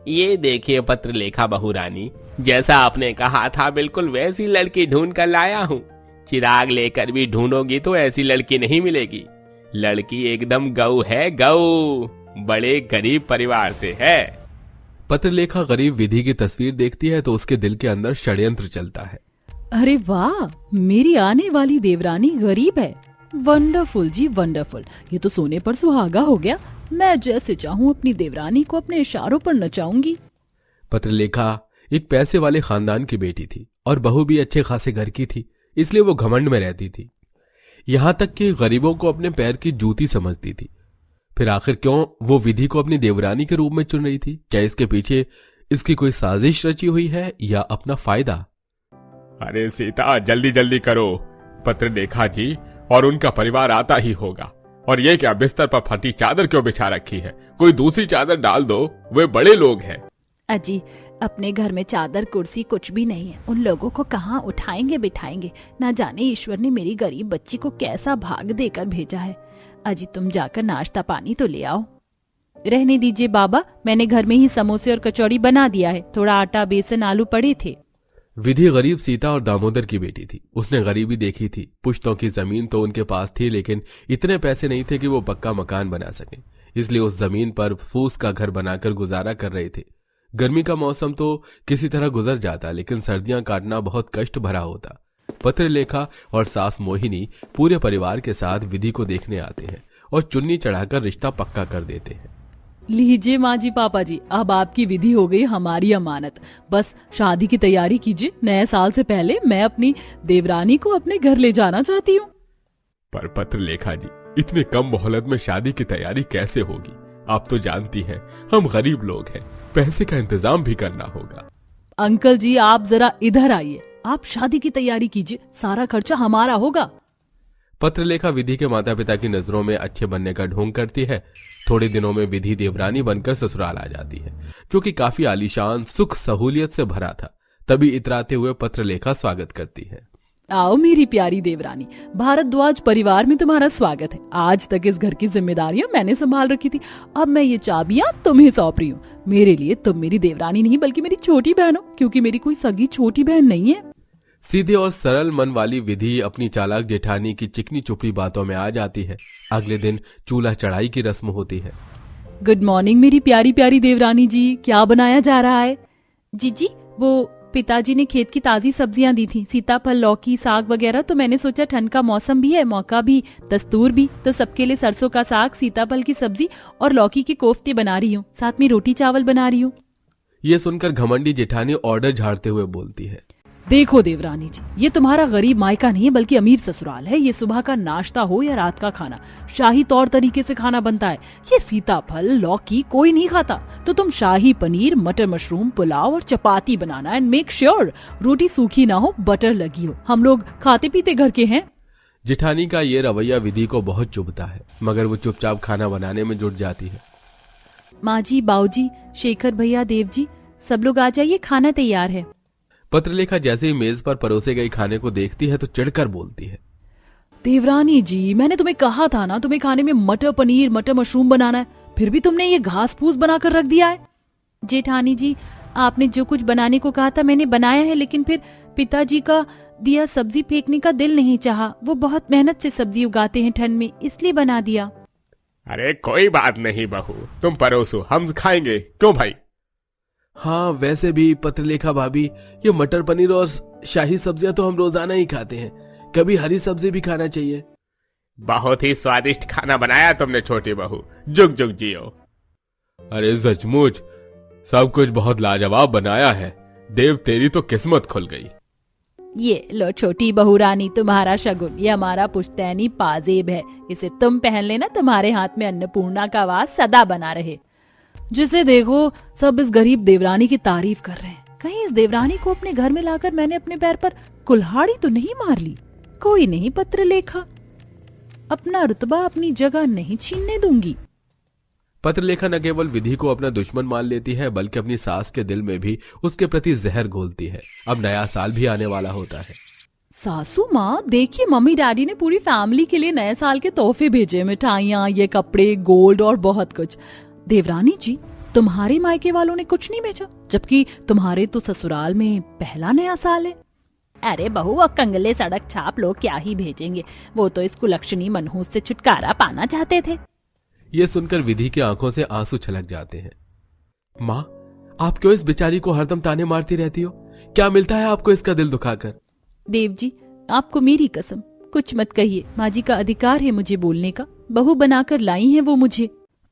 ये देखिए पत्रलेखा बहू रानी, जैसा आपने कहा था बिल्कुल वैसी लड़की ढूंढ कर लाया हूँ। चिराग लेकर भी ढूंढोगी तो ऐसी लड़की नहीं मिलेगी। लड़की एकदम गऊ है, गऊ, बड़े गरीब परिवार से है। पत्रलेखा गरीब विधि की तस्वीर देखती है तो उसके दिल के अंदर षड्यंत्र चलता है। अरे वाह, मेरी आने वाली देवरानी गरीब है। वंडरफुल जी वंडरफुल, ये तो सोने पर सुहागा हो गया। मैं जैसे चाहूँ अपनी देवरानी को अपने इशारों पर नचाऊंगी। पत्रलेखा एक पैसे वाले खानदान की बेटी थी और बहू भी अच्छे खासे घर की थी, इसलिए वो घमंड में रहती थी। यहां तक कि गरीबों को अपने पैर की जूती समझती थी। फिर आखिर क्यों वो विधि को अपनी देवरानी के रूप में चुन रही थी? क्या इसके पीछे इसकी कोई साजिश रची हुई है या अपना फायदा? अरे सीता, जल्दी जल्दी करो, पत्रलेखा जी और उनका परिवार आता ही होगा। और ये क्या बिस्तर पर फटी चादर क्यों बिछा रखी है? कोई दूसरी चादर डाल दो, वे बड़े लोग हैं। अजी, अपने घर में चादर कुर्सी कुछ भी नहीं है। उन लोगों को कहाँ उठाएंगे बिठाएंगे। ना जाने ईश्वर ने मेरी गरीब बच्ची को कैसा भाग देकर भेजा है। अजी, तुम जाकर नाश्ता पानी तो ले आओ। रहने दीजिए बाबा, मैंने घर में ही समोसे और कचौड़ी बना दिया है। थोड़ा आटा, बेसन, आलू पड़े थे। विधि गरीब सीता और दामोदर की बेटी थी। उसने गरीबी देखी थी। पुश्तों की जमीन तो उनके पास थी, लेकिन इतने पैसे नहीं थे कि वो पक्का मकान बना सके। इसलिए उस जमीन पर फूस का घर बनाकर गुजारा कर रहे थे। गर्मी का मौसम तो किसी तरह गुजर जाता, लेकिन सर्दियां काटना बहुत कष्ट भरा होता। पत्रलेखा और सास मोहिनी पूरे परिवार के साथ विधि को देखने आते हैं और चुन्नी चढ़ाकर रिश्ता पक्का कर देते हैं। लीजिए माँ जी, पापा जी, अब आपकी विधि हो गई हमारी अमानत। बस शादी की तैयारी कीजिए। नए साल से पहले मैं अपनी देवरानी को अपने घर ले जाना चाहती हूँ। पर पत्रलेखा जी, इतने कम मोहलत में शादी की तैयारी कैसे होगी? आप तो जानती हैं हम गरीब लोग हैं, पैसे का इंतजाम भी करना होगा। अंकल जी, आप जरा इधर आइए। आप शादी की तैयारी कीजिए, सारा खर्चा हमारा होगा। पत्रलेखा विधि के माता पिता की नजरों में अच्छे बनने का ढोंग करती है। थोड़े दिनों में विधि देवरानी बनकर ससुराल आ जाती है, जो कि काफी आलीशान सुख सहूलियत से भरा था। तभी इतराते हुए पत्रलेखा स्वागत करती है। आओ मेरी प्यारी देवरानी, भारद्वाज परिवार में तुम्हारा स्वागत है। आज तक इस घर की जिम्मेदारियां मैंने संभाल रखी थी, अब मैं ये चाबियां तुम्हें सौंप रही हूँ। मेरे लिए तुम मेरी देवरानी नहीं बल्कि मेरी छोटी बहन हो, क्योंकि मेरी कोई सगी छोटी बहन नहीं है। सीधे और सरल मन वाली विधि अपनी चालाक जेठानी की चिकनी चुपड़ी बातों में आ जाती है। अगले दिन चूल्हा चढ़ाई की रस्म होती है। गुड मॉर्निंग मेरी प्यारी प्यारी देवरानी जी, क्या बनाया जा रहा है? जी, वो पिताजी ने खेत की ताजी सब्जियां दी थी, सीताफल, लौकी, साग वगैरह। तो मैंने सोचा ठंड का मौसम भी है, मौका भी, दस्तूर भी, तो सबके लिए सरसों का साग, सीताफल की सब्जी और लौकी के कोफ्ते बना रही हूँ। साथ में रोटी चावल बना रही हूँ। ये सुनकर घमंडी जेठानी ऑर्डर झाड़ते हुए बोलती है, देखो देवरानी जी, ये तुम्हारा गरीब मायका नहीं है बल्कि अमीर ससुराल है। ये सुबह का नाश्ता हो या रात का खाना, शाही तौर तरीके से खाना बनता है। ये सीताफल, लौकी कोई नहीं खाता, तो तुम शाही पनीर, मटर मशरूम, पुलाव और चपाती बनाना। एंड मेक श्योर रोटी सूखी ना हो, बटर लगी हो। हम लोग खाते पीते घर के हैं। जेठानी का ये रवैया विधि को बहुत चुभता है, मगर वो चुपचाप खाना बनाने में जुट जाती है। माँ जी, बाऊजी, शेखर भैया, देव जी, सब लोग आ जाइए, खाना तैयार है। पत्रलेखा जैसे ही मेज पर परोसे गए खाने को देखती है तो चिढ़कर बोलती है, देवरानी जी, मैंने तुम्हें कहा था ना, तुम्हें खाने में मटर पनीर, मटर मशरूम बनाना है, फिर भी तुमने ये घास फूस बनाकर रख दिया है। जेठानी जी, आपने जो कुछ बनाने को कहा था मैंने बनाया है, लेकिन फिर पिताजी का दिया सब्जी फेंकने का दिल नहीं चाहा। वो बहुत मेहनत से सब्जी उगाते हैं ठंड में, इसलिए बना दिया। अरे कोई बात नहीं बहू, तुम परोसो, हम खाएंगे। क्यों भाई? हाँ, वैसे भी पत्रलेखा भाभी, ये मटर पनीर और शाही सब्जियां तो हम रोजाना ही खाते हैं, कभी हरी सब्जी भी खाना चाहिए। बहुत ही स्वादिष्ट खाना बनाया तुमने छोटी बहू, जुग जुग जियो। अरे सचमुच सब कुछ बहुत लाजवाब बनाया है, देव तेरी तो किस्मत खुल गई। ये लो छोटी बहू रानी, तुम्हारा शगुन, ये हमारा पुश्तैनी पाजेब है। इसे तुम पहन लेना, तुम्हारे हाथ में अन्नपूर्णा का वास सदा बना रहे। जिसे देखो सब इस गरीब देवरानी की तारीफ कर रहे हैं। कहीं इस देवरानी को अपने घर में लाकर मैंने अपने पैर पर कुल्हाड़ी तो नहीं मार ली? कोई नहीं पत्रलेखा, अपना रुतबा अपनी जगह नहीं छीनने दूंगी। पत्रलेखा न केवल विधि को अपना दुश्मन मान लेती है, बल्कि अपनी सास के दिल में भी उसके प्रति जहर घोलती है। अब नया साल भी आने वाला होता है। सासू माँ, देखिए मम्मी डैडी ने पूरी फैमिली के लिए नए साल के तोहफे भेजे, मिठाइयाँ, ये कपड़े, गोल्ड और बहुत कुछ। देवरानी जी, तुम्हारे मायके वालों ने कुछ नहीं भेजा, जबकि तुम्हारे तो ससुराल में पहला नया साल है। अरे बहू, वो कंगले सड़क छाप लोग क्या ही भेजेंगे, वो तो इस कुलक्षणी मनहूस से छुटकारा पाना चाहते थे। ये सुनकर विधि की आंखों से आंसू छलक जाते हैं। माँ, आप क्यों इस बेचारी को हरदम ताने मारती रहती हो? क्या मिलता है आपको इसका दिल दुखाकर? देव जी, आपको मेरी कसम, कुछ मत कहिए। माँ जी का अधिकार है मुझे बोलने का। बहू बनाकर लाई है वो मुझे।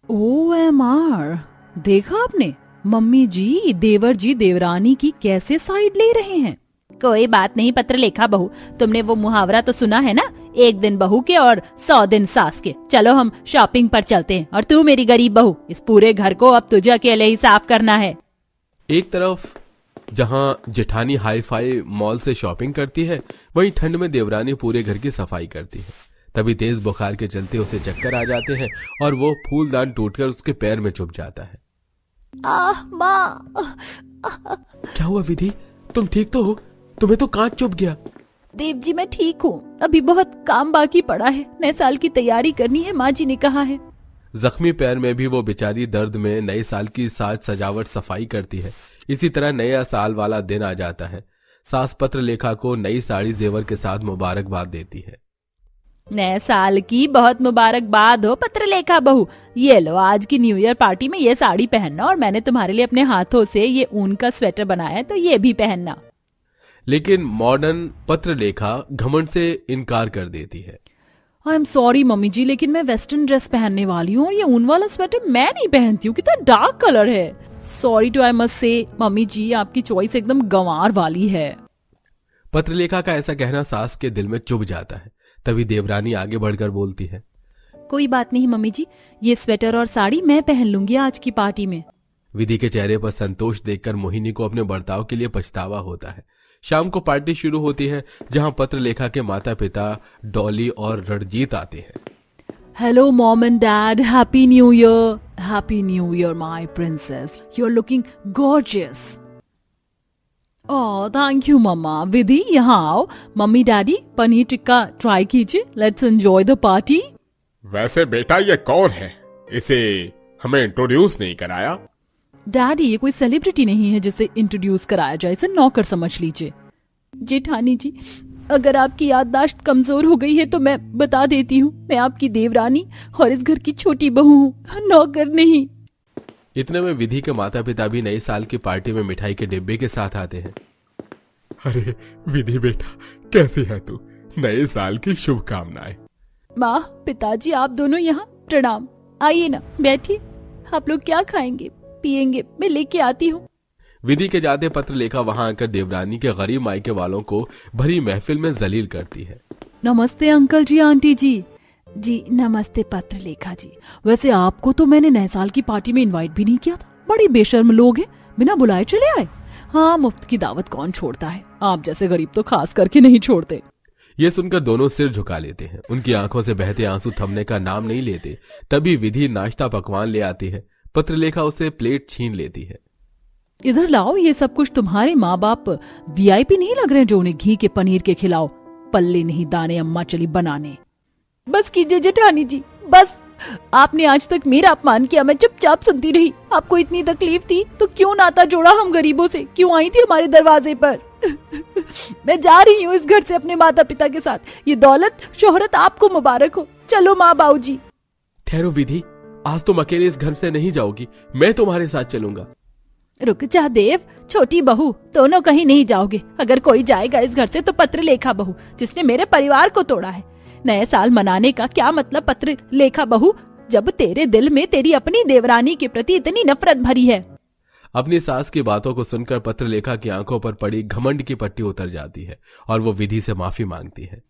OMR, देखा आपने? मम्मी जी देवर जी देवरानी की कैसे साइड ले रहे हैं। कोई बात नहीं पत्रलेखा बहू, तुमने वो मुहावरा तो सुना है ना, 1 दिन बहू के और 100 दिन सास के। चलो हम शॉपिंग पर चलते हैं, और तू मेरी गरीब बहू, इस पूरे घर को अब तुझे अकेले ही साफ करना है। एक तरफ जहां जेठानी हाई फाई मॉल से शॉपिंग करती है, वहीं ठंड में देवरानी पूरे घर की सफाई करती है। तभी तेज बुखार के चलते उसे चक्कर आ जाते हैं और वो फूलदान टूटकर उसके पैर में चुभ जाता है। माँ। क्या हुआ विधि, तुम ठीक तो हो? तुम्हें तो कांच चुभ गया। देव जी मैं ठीक हूँ, अभी बहुत काम बाकी पड़ा है, नए साल की तैयारी करनी है, माँ जी ने कहा है। जख्मी पैर में भी वो बेचारी दर्द में नए साल की साज सजावट सफाई करती है। इसी तरह नया साल वाला दिन आ जाता है। सास पत्रलेखा को नई साड़ी जेवर के साथ मुबारकबाद देती है। नए साल की बहुत मुबारकबाद हो पत्रलेखा बहू, ये लो आज की न्यू ईयर पार्टी में ये साड़ी पहनना, और मैंने तुम्हारे लिए अपने हाथों से ये ऊन का स्वेटर बनाया है, तो ये भी पहनना। लेकिन मॉडर्न पत्रलेखा घमंड से इनकार कर देती है। आई एम सॉरी मम्मी जी, लेकिन मैं वेस्टर्न ड्रेस पहनने वाली हूँ, और ये ऊन वाला स्वेटर मैं नहीं पहनती हूँ, कितना डार्क कलर है। Sorry to I must say mummy ji, आपकी चॉइस एकदम गंवार वाली है। पत्रलेखा का ऐसा कहना सास के दिल में चुभ जाता है। तभी देवरानी आगे बढ़कर बोलती है, कोई बात नहीं मम्मी जी, ये स्वेटर और साड़ी मैं पहन लूंगी आज की पार्टी में। विधि के चेहरे पर संतोष देखकर मोहिनी को अपने बर्ताव के लिए पछतावा होता है। शाम को पार्टी शुरू होती है, जहां पत्रलेखा के माता पिता डॉली और रणजीत आते हैं। Hello mom and dad, happy new year. Happy new year my princess, you are looking gorgeous. Oh thank you mamma. Vidhi यहाँ आओ, mummy daddy paneer tikka try कीजिए, लेट्स एंजॉय द पार्टी। वैसे बेटा ये कौन है, इसे हमें इंट्रोड्यूस नहीं कराया? डैडी ये कोई सेलिब्रिटी नहीं है जिसे इंट्रोड्यूस कराया जाए, इसे नौकर समझ लीजिए। जेठानी जी, अगर आपकी याददाश्त कमजोर हो गई है तो मैं बता देती हूँ, मैं आपकी देवरानी और इस घर की छोटी बहू हूँ, नौकर नहीं। इतने में विधि के माता पिता भी नए साल की पार्टी में मिठाई के डिब्बे के साथ आते हैं। अरे विधि बेटा, कैसी है तू? नए साल की शुभकामनाएं। माँ पिताजी आप दोनों यहाँ, प्रणाम। आइए ना बैठिए, आप लोग क्या खाएंगे पिएंगे, मैं लेके आती हूँ। विधि के जाते पत्रलेखा वहां आकर देवरानी के गरीब मायके वालों को भरी महफिल में जलील करती है। नमस्ते अंकल जी, आंटी जी। जी नमस्ते पत्रलेखा जी, वैसे आपको तो मैंने नए साल की पार्टी में इनवाइट भी नहीं किया था, बड़ी बेशर्म लोग हैं, बिना बुलाए चले आए। हाँ, मुफ्त की दावत कौन छोड़ता है, आप जैसे गरीब तो खास करके नहीं छोड़ते। ये सुनकर दोनों सिर झुका लेते हैं। उनकी आंखों से बहते आंसू थमने का नाम नहीं लेते। तभी विधि नाश्ता पकवान ले आती है। पत्रलेखा उसे प्लेट छीन लेती है। इधर लाओ, ये सब कुछ तुम्हारे माँ बाप VIP नहीं लग रहे जो उन्हें घी के पनीर के खिलाओ, पल्ले नहीं दाने अम्मा चली बनाने। बस कीजिए जेठानी जी, बस। आपने आज तक मेरा अपमान किया, मैं चुपचाप सुनती रही। आपको इतनी तकलीफ थी तो क्यों नाता जोड़ा हम गरीबों से, क्यों आई थी हमारे दरवाजे पर। मैं जा रही हूँ इस घर से अपने माता पिता के साथ। ये दौलत शोहरत आपको मुबारक हो। चलो माँ बाबू जी। ठहरो विधि, आज तुम अकेले इस घर से नहीं जाओगी, मैं तुम्हारे साथ चलूंगा। रुक जा देव, छोटी बहू, दोनों कहीं नहीं जाओगे। अगर कोई जाएगा इस घर से तो पत्रलेखा बहू, जिसने मेरे परिवार को तोड़ा है। नए साल मनाने का क्या मतलब पत्रलेखा बहू, जब तेरे दिल में तेरी अपनी देवरानी के प्रति इतनी नफरत भरी है। अपनी सास की बातों को सुनकर पत्रलेखा की आंखों पर पड़ी घमंड की पट्टी उतर जाती है और वो विधि से माफी मांगती है।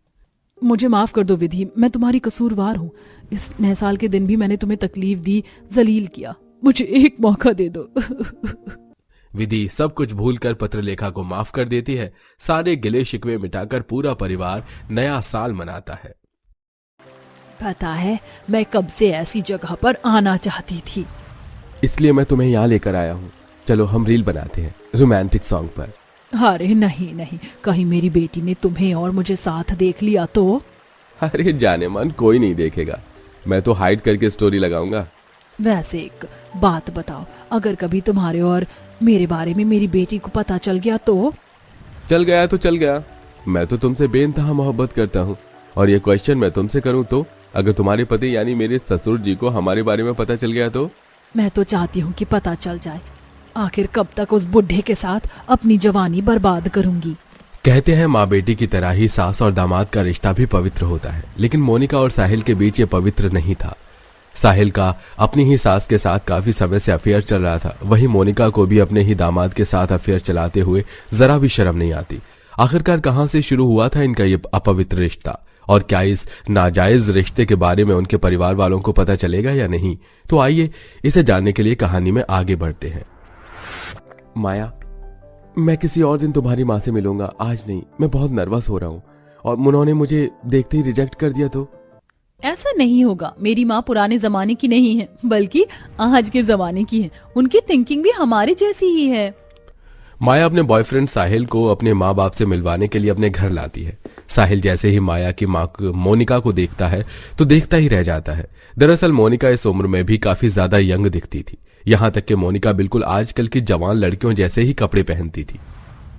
मुझे माफ कर दो विधि, मैं तुम्हारी कसूरवार हूँ। इस नए साल के दिन भी मैंने तुम्हें तकलीफ दी, जलील किया, मुझे एक मौका दे दो। विधि सब कुछ भूलकर पत्रलेखा को माफ कर देती है। सारे गिले शिकवे मिटाकर पूरा परिवार नया साल मनाता है। पता है, मैं कब से ऐसी जगह पर आना चाहती थी, इसलिए मैं तुम्हें यहाँ लेकर आया हूँ। चलो हम रील बनाते हैं रोमांटिक सॉन्ग पर। अरे नहीं नहीं, कहीं मेरी बेटी ने तुम्हें और मुझे साथ देख लिया तो। अरे जाने मन, कोई नहीं देखेगा, मैं तो हाइड करके स्टोरी लगाऊंगा। वैसे एक बात बताओ, अगर कभी तुम्हारे और मेरे बारे में मेरी बेटी को पता चल गया तो? चल गया तो चल गया, मैं तो तुमसे बेइंतहा मोहब्बत करता हूँ। और ये क्वेश्चन मैं तुमसे करूँ तो, अगर तुम्हारे पति यानी मेरे ससुर जी को हमारे बारे में पता चल गया तो? मैं तो चाहती हूँ कि पता चल जाए। आखिर कब तक उस बुढ़े के साथ अपनी जवानी बर्बाद करूंगी। कहते हैं माँ बेटी की तरह ही सास और दामाद का रिश्ता भी पवित्र होता है, लेकिन मोनिका और साहिल के बीच ये पवित्र नहीं था। साहिल का अपनी ही सास के साथ काफी समय से अफेयर चल रहा था, वहीं मोनिका को भी अपने ही दामाद के साथ अफेयर चलाते हुए जरा भी शर्म नहीं आती। आखिरकार कहां से शुरू हुआ था इनका ये अपवित्र रिश्ता, और क्या इस नाजायज रिश्ते के बारे में उनके परिवार वालों को पता चलेगा या नहीं? तो आइए इसे जानने के लिए कहानी में आगे बढ़ते हैं। माया, मैं किसी और दिन तुम्हारी माँ से मिलूंगा, आज नहीं। मैं बहुत नर्वस हो रहा हूँ, और उन्होंने मुझे देखते ही रिजेक्ट कर दिया तो? ऐसा नहीं होगा। मेरी माँ पुराने जमाने की नहीं है, बल्कि आज के जमाने की है। उनकी थिंकिंग भी हमारी जैसी ही है। माया अपने बॉयफ्रेंड साहिल को अपने माँ बाप से मिलवाने के लिए अपने घर लाती है। साहिल जैसे ही माया की माँ मोनिका को देखता है तो देखता ही रह जाता है। दरअसल मोनिका इस उम्र में भी काफी ज्यादा यंग दिखती थी, यहाँ तक कि मोनिका बिल्कुल आजकल की जवान लड़कियों जैसे ही कपड़े पहनती थी।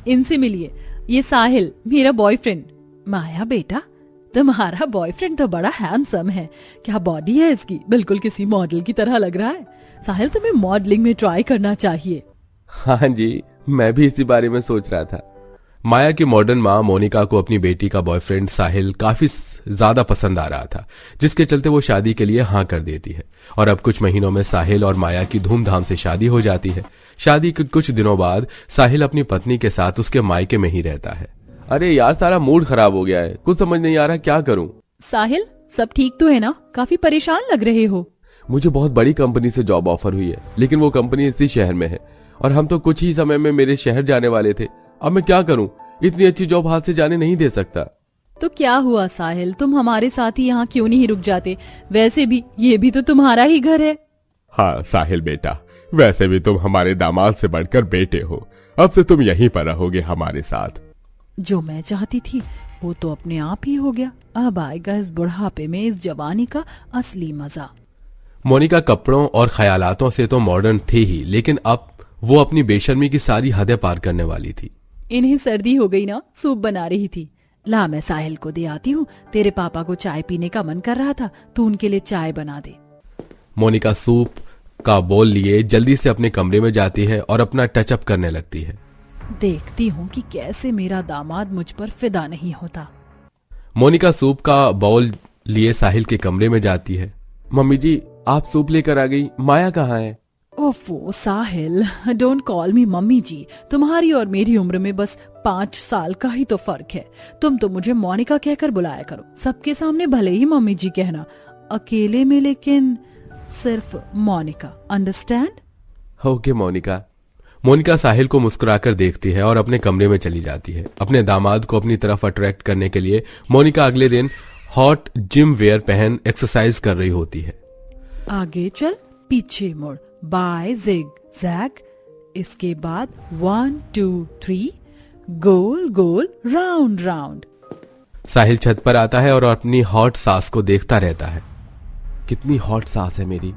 इनसे मिलिए, ये साहिल मेरा बॉयफ्रेंड। माया बेटा, तुम्हारा बॉयफ्रेंड तो बड़ा हैंडसम है। क्या बॉडी है इसकी, बिल्कुल किसी मॉडल की तरह लग रहा है। साहिल, तुम्हें मॉडलिंग में ट्राई करना चाहिए। हाँ जी, मैं भी इसी बारे में सोच रहा था। माया की मॉडर्न माँ मोनिका को अपनी बेटी का बॉयफ्रेंड साहिल काफी ज्यादा पसंद आ रहा था, जिसके चलते वो शादी के लिए हाँ कर देती है। और अब कुछ महीनों में साहिल और माया की धूमधाम से शादी हो जाती है। शादी के कुछ दिनों बाद साहिल अपनी पत्नी के साथ उसके मायके में ही रहता है। अरे यार, सारा मूड खराब हो गया है, कुछ समझ नहीं आ रहा क्या करूं। साहिल, सब ठीक तो है ना? काफी परेशान लग रहे हो। मुझे बहुत बड़ी कंपनी से जॉब ऑफर हुई है, लेकिन वो कंपनी इसी शहर में है, और हम तो कुछ ही समय में मेरे शहर जाने वाले थे। अब मैं क्या करूं, इतनी अच्छी जॉब हाथ से जाने नहीं दे सकता। तो क्या हुआ साहिल, तुम हमारे साथ ही यहाँ क्यों नहीं रुक जाते? वैसे भी ये भी तो तुम्हारा ही घर है। हाँ साहिल बेटा, वैसे भी तुम हमारे दामाद से बढ़कर बेटे हो। अब से तुम यहीं पर रहोगे हमारे साथ। जो मैं चाहती थी वो तो अपने आप ही हो गया। अब आएगा इस बुढ़ापे में इस जवानी का असली मजा। मोनिका कपड़ों और ख्यालातों से तो मॉडर्न थी ही, लेकिन अब वो अपनी बेशर्मी की सारी हदें पार करने वाली थी। इन्हें सर्दी हो गई ना, सूप बना रही थी। ला, मैं साहिल को दे आती हूँ। तेरे पापा को चाय पीने का मन कर रहा था, तू उनके लिए चाय बना दे। मोनिका सूप का बोल लिए जल्दी से अपने कमरे में जाती है और अपना टचअप करने लगती है। देखती हूँ कि कैसे मेरा दामाद मुझ पर फिदा नहीं होता। मोनिका सूप का बाउल लिए साहिल के कमरे में जाती है। मम्मी जी, आप सूप लेकर आ गई, माया कहाँ है? ओफो साहिल, डोंट कॉल मी मम्मी जी। तुम्हारी और मेरी उम्र में बस 5 साल का ही तो फर्क है। तुम तो मुझे मोनिका कहकर बुलाया करो, सबके सामने भले ही मम्मी जी कहना, अकेले में लेकिन सिर्फ मोनिका, अंडरस्टैंड? ओके मोनिका। मोनिका साहिल को मुस्कुराकर देखती है और अपने कमरे में चली जाती है। अपने दामाद को अपनी तरफ अट्रैक्ट करने के लिए मोनिका अगले दिन हॉट जिम वेयर पहन एक्सरसाइज कर रही होती है। आगे चल, पीछे मुड़, बाय जिग जैग, इसके बाद 1 2 3, गोल गोल राउंड राउंड। साहिल छत पर आता है और अपनी हॉट सास को देखता रहता है। कितनी हॉट सास है मेरी,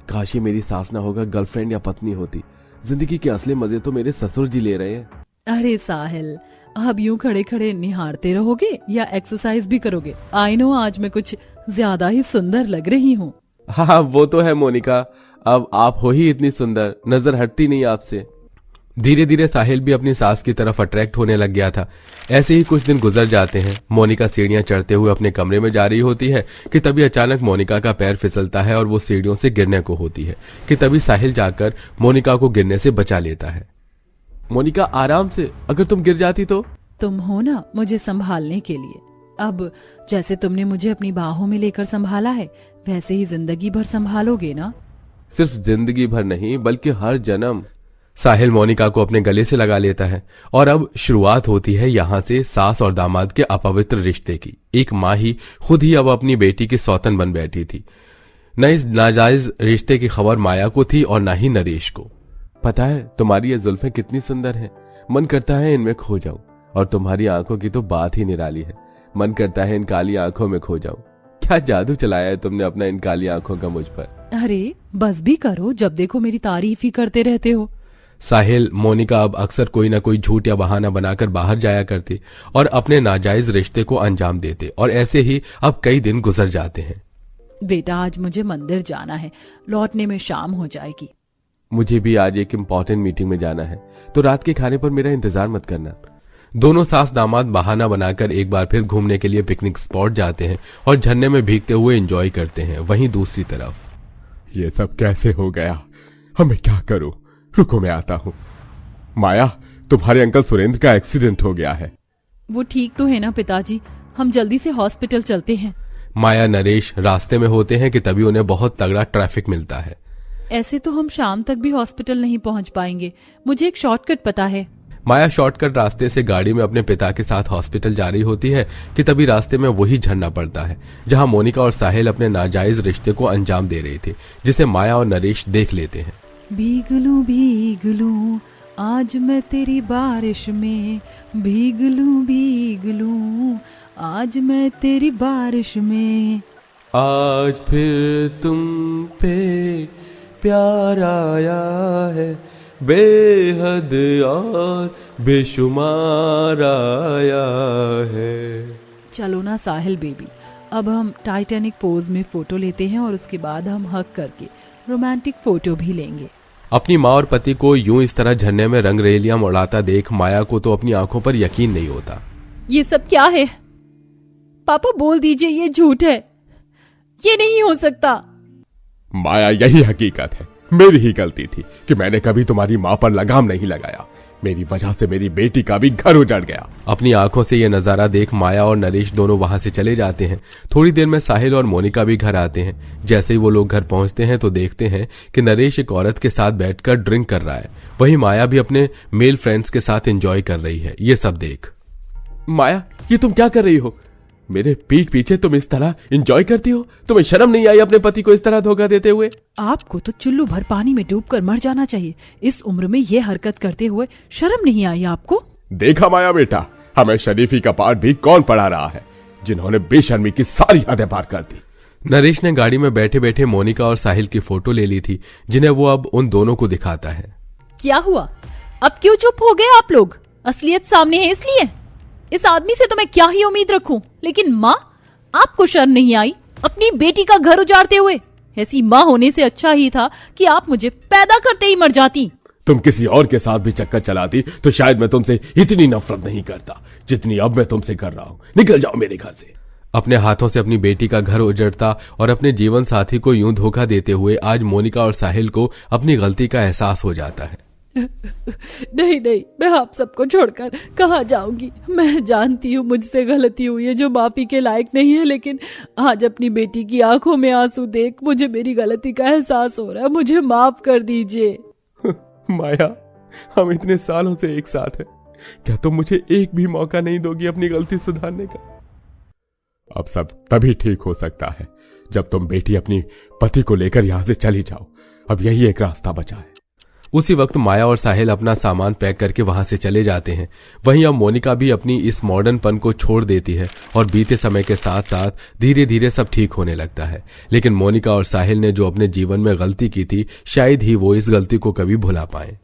काश ये मेरी सास ना होगा गर्लफ्रेंड या पत्नी होती। जिंदगी के असली मजे तो मेरे ससुर जी ले रहे हैं। अरे साहिल, अब यूं खड़े खड़े निहारते रहोगे या एक्सरसाइज भी करोगे? आई नो आज मैं कुछ ज्यादा ही सुंदर लग रही हूँ। हाँ वो तो है मोनिका, अब आप हो ही इतनी सुंदर, नजर हटती नहीं आपसे। धीरे धीरे साहिल भी अपनी सास की तरफ अट्रैक्ट होने लग गया था। ऐसे ही कुछ दिन गुजर जाते हैं। मोनिका सीढ़ियां चढ़ते हुए अपने कमरे में जा रही होती है कि तभी अचानक मोनिका का पैर फिसलता है और वो सीढ़ियों से गिरने को होती है कि तभी साहिल जाकर मोनिका को गिरने से बचा लेता है। मोनिका आराम से, अगर तुम गिर जाती तो? तुम हो ना मुझे संभालने के लिए। अब जैसे तुमने मुझे अपनी बाहों में लेकर संभाला है, वैसे ही जिंदगी भर संभालोगे ना? सिर्फ जिंदगी भर नहीं बल्कि हर जन्म। साहिल मोनिका को अपने गले से लगा लेता है और अब शुरुआत होती है यहाँ से सास और दामाद के अपवित्र रिश्ते की। एक माँ ही खुद ही अब अपनी बेटी की सौतन बन बैठी थी। न इस नाजायज रिश्ते की खबर माया को थी और न ही नरेश को। पता है तुम्हारी ये जुल्फें कितनी सुंदर हैं, मन करता है इनमें खो जाऊं। और तुम्हारी आंखों की तो बात ही निराली है, मन करता है इन काली आंखों में खो जाऊं। क्या जादू चलाया है तुमने अपना इन काली आंखों का मुझ पर। अरे बस भी करो, जब देखो मेरी तारीफ ही करते रहते हो। साहिल, मोनिका अब अक्सर कोई ना कोई झूठ या बहाना बनाकर बाहर जाया करती और अपने नाजायज रिश्ते को अंजाम देते, और ऐसे ही अब कई दिन गुजर जाते हैं। बेटा आज मुझे मंदिर जाना है, लौटने में शाम हो जाएगी। मुझे भी आज एक इम्पोर्टेंट मीटिंग में जाना है, तो रात के खाने पर मेरा इंतजार मत करना। दोनों सास दामाद बहाना बनाकर एक बार फिर घूमने के लिए पिकनिक स्पॉट जाते हैं और झरने में भीगते हुए एंजॉय करते हैं। वहीं दूसरी तरफ ये सब कैसे हो गया? अब मैं क्या करूं? रुको मैं आता हूं। माया, तुम्हारे अंकल सुरेंद्र का एक्सीडेंट हो गया है। वो ठीक तो है ना पिताजी? हम जल्दी से हॉस्पिटल चलते हैं। माया नरेश रास्ते में होते हैं कि तभी उन्हें बहुत तगड़ा ट्रैफिक मिलता है। ऐसे तो हम शाम तक भी हॉस्पिटल नहीं पहुंच पाएंगे, मुझे एक शॉर्टकट पता है। माया शॉर्टकट रास्ते से गाड़ी में अपने पिता के साथ हॉस्पिटल जा रही होती है कि तभी रास्ते में वही झरना पड़ता है जहां मोनिका और साहिल अपने नाजायज रिश्ते को अंजाम दे रहे थे, जिसे माया और नरेश देख लेते हैं। भीग लूं आज मैं तेरी बारिश में, भीग लूं आज मैं तेरी बारिश में। आज फिर तुम पे प्यार आया है, बेहद और बेशुमार आया है। चलो ना साहिल बेबी, अब हम टाइटैनिक पोज में फोटो लेते हैं और उसके बाद हम हग करके रोमांटिक फोटो भी लेंगे। अपनी माँ और पति को यूं इस तरह झरने में रंगरेलियां उड़ाता देख माया को तो अपनी आंखों पर यकीन नहीं होता। ये सब क्या है? पापा बोल दीजिए ये झूठ है, ये नहीं हो सकता। माया, यही हकीकत है। मेरी ही गलती थी कि मैंने कभी तुम्हारी माँ पर लगाम नहीं लगाया। मेरी वजह से मेरी बेटी का भी घर उजड़ गया। अपनी आंखों से यह नजारा देख माया और नरेश दोनों वहां से चले जाते हैं। थोड़ी देर में साहिल और मोनिका भी घर आते हैं। जैसे ही वो लोग घर पहुंचते हैं तो देखते हैं कि नरेश एक औरत के साथ बैठकर ड्रिंक कर रहा है, वहीं माया भी अपने मेल फ्रेंड्स के साथ एंजॉय कर रही है। ये सब देख माया, ये तुम क्या कर रही हो? मेरे पीठ पीछे तुम इस तरह एंजॉय करती हो? तुम्हें शर्म नहीं आई अपने पति को इस तरह धोखा देते हुए? आपको तो चुल्लू भर पानी में डूबकर मर जाना चाहिए। इस उम्र में ये हरकत करते हुए शर्म नहीं आई आपको? देखा माया बेटा, हमें शरीफी का पाठ भी कौन पढ़ा रहा है, जिन्होंने बेशर्मी की सारी हदें पार कर दी। नरेश ने गाड़ी में बैठे बैठे मोनिका और साहिल की फोटो ले ली थी, जिन्हें वो अब उन दोनों को दिखाता है। क्या हुआ? अब क्यों चुप हो गए आप लोग? असलियत सामने है इसलिए? इस आदमी से तो मैं क्या ही उम्मीद रखूं, लेकिन माँ, आपको शर्म नहीं आई अपनी बेटी का घर उजाड़ते हुए? ऐसी माँ होने से अच्छा ही था कि आप मुझे पैदा करते ही मर जाती। तुम किसी और के साथ भी चक्कर चलाती तो शायद मैं तुमसे इतनी नफरत नहीं करता जितनी अब मैं तुमसे कर रहा हूं। निकल जाओ मेरे घर से। अपने हाथों से अपनी बेटी का घर उजड़ता और अपने जीवन साथी को यूं धोखा देते हुए आज मोनिका और साहिल को अपनी गलती का एहसास हो जाता है। नहीं, मैं आप सबको छोड़कर कहाँ जाऊंगी। मैं जानती हूँ मुझसे गलती हुई है जो माफी के लायक नहीं है, लेकिन आज अपनी बेटी की आंखों में आंसू देख मुझे मेरी गलती का एहसास हो रहा है। मुझे माफ कर दीजिए। माया, हम इतने सालों से एक साथ हैं, क्या तुम मुझे एक भी मौका नहीं दोगी अपनी गलती सुधारने का? अब सब तभी ठीक हो सकता है जब तुम बेटी अपनी पति को लेकर यहां से चली जाओ। अब यही एक रास्ता बचा है। उसी वक्त माया और साहिल अपना सामान पैक करके वहां से चले जाते हैं। वहीं अब मोनिका भी अपनी इस मॉडर्नपन को छोड़ देती है और बीते समय के साथ साथ धीरे धीरे सब ठीक होने लगता है। लेकिन मोनिका और साहिल ने जो अपने जीवन में गलती की थी, शायद ही वो इस गलती को कभी भुला पाए।